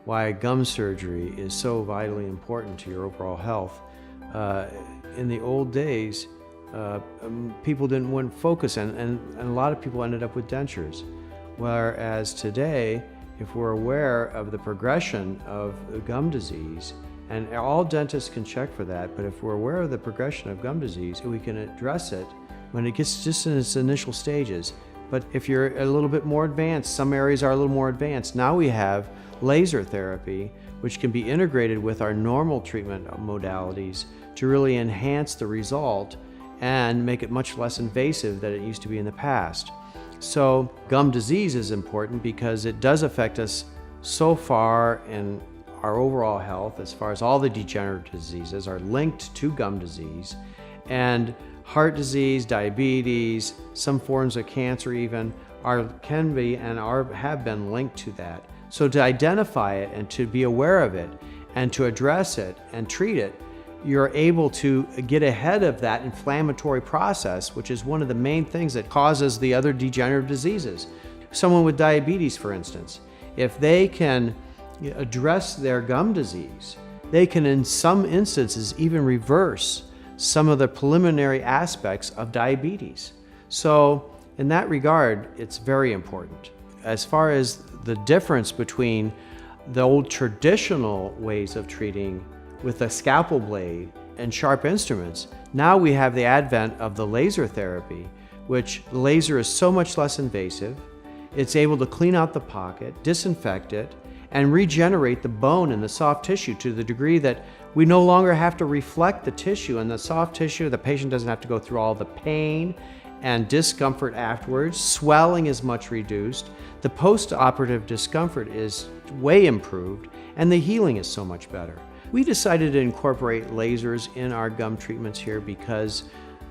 why gum surgery is so vitally important to your overall health. In the old days, people wouldn't focus, and a lot of people ended up with dentures. Whereas today, if we're aware of the progression of gum disease, and all dentists can check for that, but if we're aware of the progression of gum disease, we can address it when it gets just in its initial stages. But if you're a little bit more advanced, some areas are a little more advanced, now we have laser therapy, which can be integrated with our normal treatment modalities to really enhance the result and make it much less invasive than it used to be in the past. So gum disease is important because it does affect us so far in our overall health, as far as all the degenerative diseases are linked to gum disease, and heart disease, diabetes, some forms of cancer even can be and have been linked to that. So to identify it and to be aware of it and to address it and treat it, you're able to get ahead of that inflammatory process, which is one of the main things that causes the other degenerative diseases. Someone with diabetes, for instance, if they can address their gum disease, they can in some instances even reverse some of the preliminary aspects of diabetes. So in that regard, it's very important. As far as the difference between the old traditional ways of treating with a scalpel blade and sharp instruments, now we have the advent of the laser therapy, which the laser is so much less invasive. It's able to clean out the pocket, disinfect it, and regenerate the bone and the soft tissue to the degree that we no longer have to reflect the tissue, and the soft tissue, the patient doesn't have to go through all the pain and discomfort afterwards. Swelling is much reduced. The post-operative discomfort is way improved, and the healing is so much better. We decided to incorporate lasers in our gum treatments here because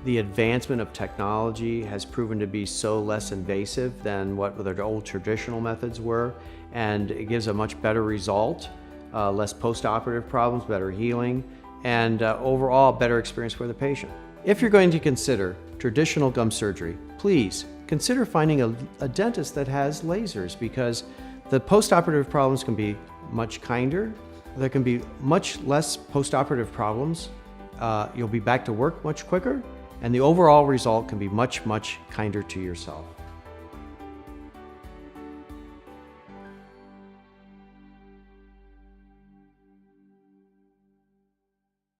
the advancement of technology has proven to be so less invasive than what the old traditional methods were, and it gives a much better result, less post-operative problems, better healing, and overall better experience for the patient. If you're going to consider traditional gum surgery, please consider finding a dentist that has lasers, because the post-operative problems can be much kinder. There can be much less post-operative problems. You'll be back to work much quicker, and the overall result can be much, much kinder to yourself.